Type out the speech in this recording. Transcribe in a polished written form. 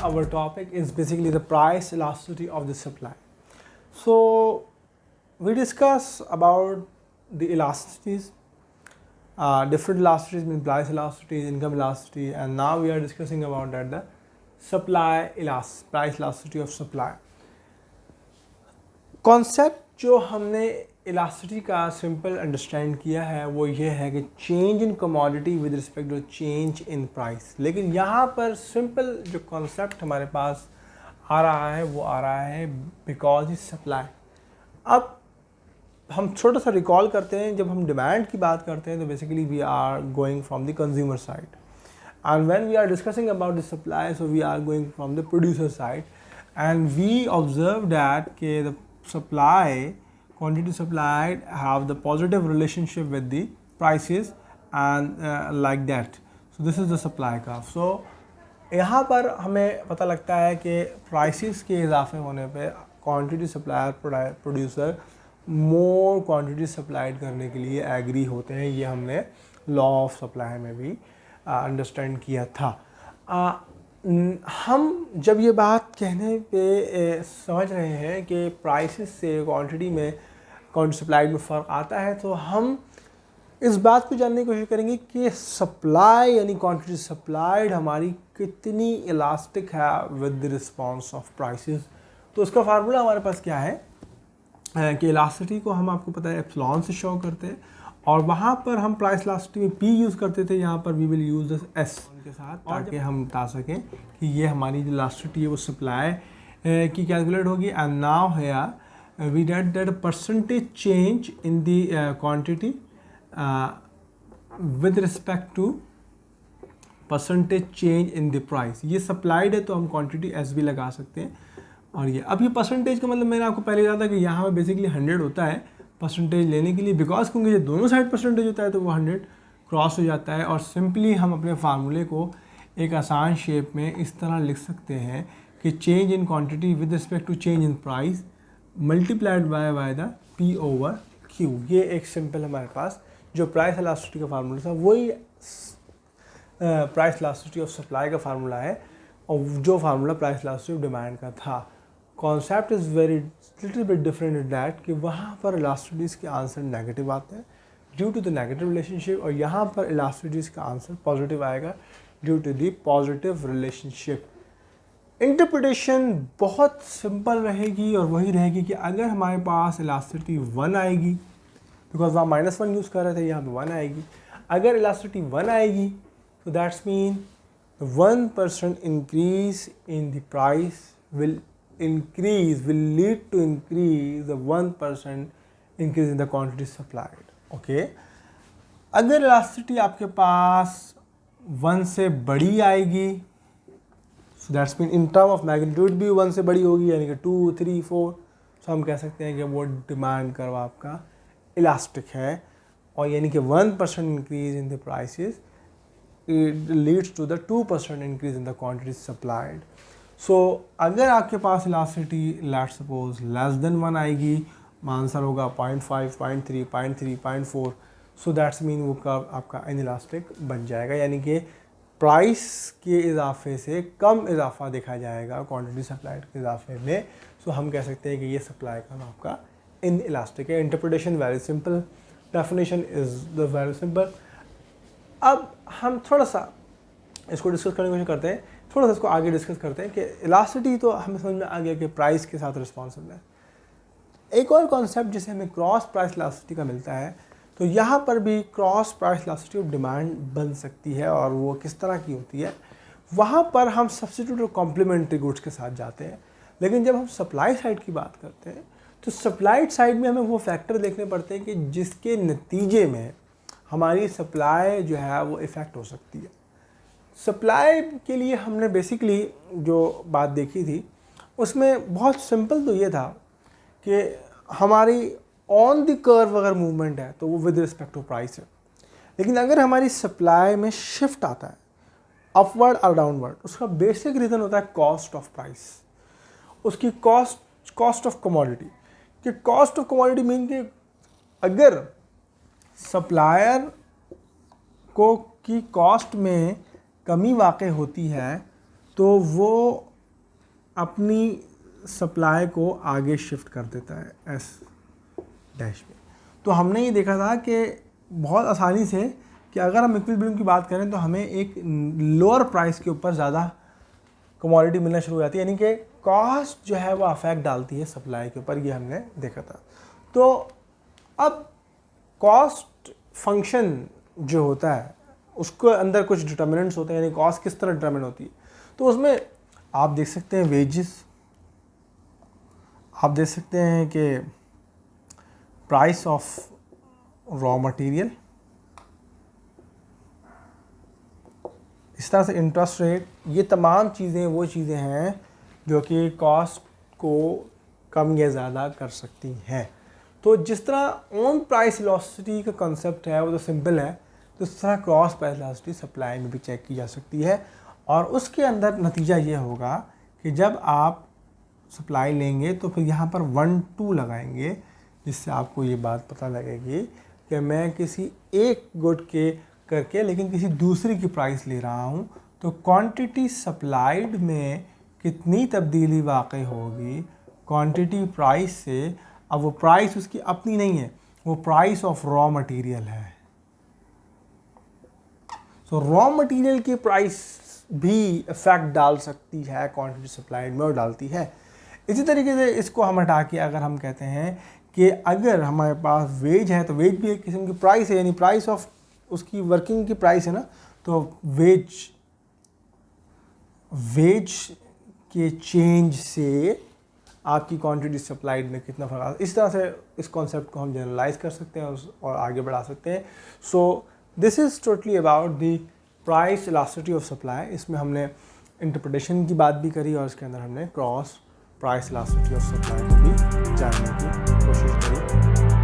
our topic is basically the price elasticity of the supply. So we discuss about the elasticities, different elasticities mean price elasticity, income elasticity, and now we are discussing about that the price elasticity of supply. Concept जो हमने elasticity का simple understand किया है वो ये है कि change in commodity with respect to change in price, लेकिन यहाँ पर सिंपल जो कॉन्सेप्ट हमारे पास आ रहा है वो आ रहा है बिकॉज इज सप्लाई. अब हम छोटा सा रिकॉल करते हैं, जब हम डिमांड की बात करते हैं तो basically we are going from the consumer side, and when we are discussing about the supply so we are going from the producer side, and we observe that के the quantity supplied have the positive relationship with the prices and like that. So this is the supply curve. So यहाँ पर हमें पता लगता है कि prices के इजाफे होने पे quantity supplier producer more quantity supplied करने के लिए agree होते हैं. ये हमने law of supply में भी understand किया था. हम जब ये बात कहने पे समझ रहे हैं कि प्राइसेस से क्वांटिटी सप्लाइड में फ़र्क आता है, तो हम इस बात को जानने की कोशिश करेंगे कि सप्लाई यानी क्वांटिटी सप्लाइड हमारी कितनी इलास्टिक है with the response of prices. तो उसका फार्मूला हमारे पास क्या है कि इलास्टिसिटी को हम आपको पता है एप्सिलॉन से शो करते हैं, और वहाँ पर हम प्राइस इलास्टिसिटी में P यूज़ करते थे, यहाँ पर we will use the S के साथ, ताकि हम बता सकें कि ये हमारी जो इलास्टिसिटी है वो सप्लाई की कैलकुलेट होगी. And now here we date that percentage change in the quantity with respect to percentage change in the price. ये सप्लाइड है तो हम क्वांटिटी S भी लगा सकते हैं. और ये अब ये परसेंटेज का मतलब मैंने आपको पहले कहा था कि यहाँ पर बेसिकली 100 होता है परसेंटेज लेने के लिए, बिकॉज क्योंकि ये दोनों साइड परसेंटेज होता है तो वो 100 क्रॉस हो जाता है. और सिंपली हम अपने फार्मूले को एक आसान शेप में इस तरह लिख सकते हैं कि change in quantity with respect to change in price multiplied by the P over Q. ये एक सिंपल हमारे पास जो प्राइस इलास्टिसिटी का फार्मूला था वही प्राइस इलास्टिसिटी ऑफ सप्लाई का फार्मूला है, और जो formula price elasticity of demand का था. Concept is very little bit different in that कि वहाँ पर इलास्टिसिटीज़ के आंसर नेगेटिव आते हैं due to the negative relationship, और यहाँ पर इलास्टिसिटीज़ का आंसर पॉजिटिव आएगा due to the positive relationship. Interpretation बहुत सिंपल रहेगी और वही रहेगी कि अगर हमारे पास इलास्टिसिटी 1 आएगी, बिकॉज वहाँ -1 यूज़ कर रहे थे, यहाँ पर 1 आएगी. अगर इलास्टिसिटी 1 आएगी तो that's mean 1% increase in the price will lead to increase the 1% increase in the quantity supplied. Okay, अगर इलास्टिसिटी आपके पास 1 से बड़ी आएगी, so that's mean in term of magnitude भी 1 से बड़ी होगी, यानी कि 2, 3, 4, so हम कह सकते हैं कि वो डिमांड कर्व आपका इलास्टिक है, और यानी कि 1% increase in the prices it leads to the 2% increase in the quantity supplied. So अगर आपके पास elasticity let suppose less than 1 आएगी, आंसर होगा 0.5, 0.3, 0.3, 0.4, सो दैट्स मीन वो कर्व आपका इनइलास्टिक बन जाएगा, यानी कि प्राइस के इजाफे से कम इजाफा देखा जाएगा क्वांटिटी सप्लाइड के इजाफे में. सो हम कह सकते हैं कि ये सप्लाई कर्व आपका इनइलास्टिक है. Interpretation very simple, definition is the very simple. अब हम थोड़ा सा इसको डिस्कस करने की कोशिश करते हैं, थोड़ा सा इसको आगे डिस्कस करते हैं कि इलास्टिसिटी तो हमें समझ में आ गया कि प्राइस के साथ रिस्पॉन्सिबल है. एक और कॉन्सेप्ट जिसे हमें क्रॉस प्राइस इलास्टिसिटी का मिलता है, तो यहाँ पर भी cross price elasticity of demand बन सकती है, और वो किस तरह की होती है, वहाँ पर हम सब्स्टिट्यूट और कॉम्प्लीमेंट्री गुड्स के साथ जाते हैं. लेकिन जब हम सप्लाई साइड की बात करते हैं तो सप्लाइड साइड में हमें वो फैक्टर देखने पड़ते हैं कि जिसके नतीजे में हमारी सप्लाई जो है वो इफ़ेक्ट हो सकती है. सप्लाई के लिए हमने बेसिकली जो बात देखी थी उसमें बहुत सिंपल तो ये था कि हमारी ऑन द कर्व अगर मूवमेंट है तो वो विद रिस्पेक्ट टू प्राइस है, लेकिन अगर हमारी सप्लाई में शिफ्ट आता है अपवर्ड और डाउनवर्ड, उसका बेसिक रीज़न होता है कॉस्ट ऑफ प्राइस, उसकी कॉस्ट ऑफ कमोडिटी. कि कॉस्ट ऑफ कमोडिटी मीन कि अगर सप्लायर को की कॉस्ट में कमी वाक़ई होती है तो वो अपनी सप्लाई को आगे शिफ्ट कर देता है एस डैश में। तो हमने ये देखा था कि बहुत आसानी से कि अगर हम इक्विलिब्रियम की बात करें तो हमें एक लोअर प्राइस के ऊपर ज़्यादा कमोडिटी मिलना शुरू हो जाती है, यानी कि कॉस्ट जो है वो अफेक्ट डालती है सप्लाई के ऊपर, ये हमने देखा था। तो अब कॉस्ट फंक्शन जो होता है उसके अंदर कुछ डिटर्मिनेंट्स होते हैं, यानी कॉस्ट किस तरह डिटर्मिन होती है। तो उसमें आप देख सकते हैं वेजेस, आप देख सकते हैं कि प्राइस ऑफ रॉ मटेरियल, इस तरह से इंटरेस्ट रेट, ये तमाम चीज़ें वो चीज़ें हैं जो कि कॉस्ट को कम या ज़्यादा कर सकती हैं। तो जिस तरह ऑन प्राइस इलास्टिसिटी का कंसेप्ट है वो तो सिंपल है, तो इस तरह क्रॉस प्राइस इलास्टिसिटी सप्लाई में भी चेक की जा सकती है। और उसके अंदर नतीजा ये होगा कि जब आप सप्लाई लेंगे तो फिर यहाँ पर 1-2 लगाएंगे, जिससे आपको ये बात पता लगेगी कि मैं किसी एक गुड के करके लेकिन किसी दूसरी की प्राइस ले रहा हूँ, तो क्वांटिटी सप्लाइड में कितनी तब्दीली वाक़ई होगी क्वांटिटी प्राइस से। अब वो प्राइस उसकी अपनी नहीं है, वो प्राइस ऑफ रॉ मटेरियल है। सो रॉ मटेरियल की प्राइस भी इफेक्ट डाल सकती है क्वांटिटी सप्लाइड में, और डालती है। इसी तरीके से इसको हम हटा के अगर हम कहते हैं कि अगर हमारे पास वेज है तो वेज भी एक किस्म की प्राइस है, यानी प्राइस ऑफ उसकी वर्किंग की प्राइस है ना, तो वेज के चेंज से आपकी क्वांटिटी सप्लाइड में कितना फ़र्क आता है। इस तरह से इस कॉन्सेप्ट को हम जनरलाइज कर सकते हैं और आगे बढ़ा सकते हैं। So this is totally about the price elasticity of supply. इसमें हमने इंटरप्रिटेशन की बात भी करी और इसके अंदर हमने cross price elasticity of supply को भी जानने की कोशिश करी।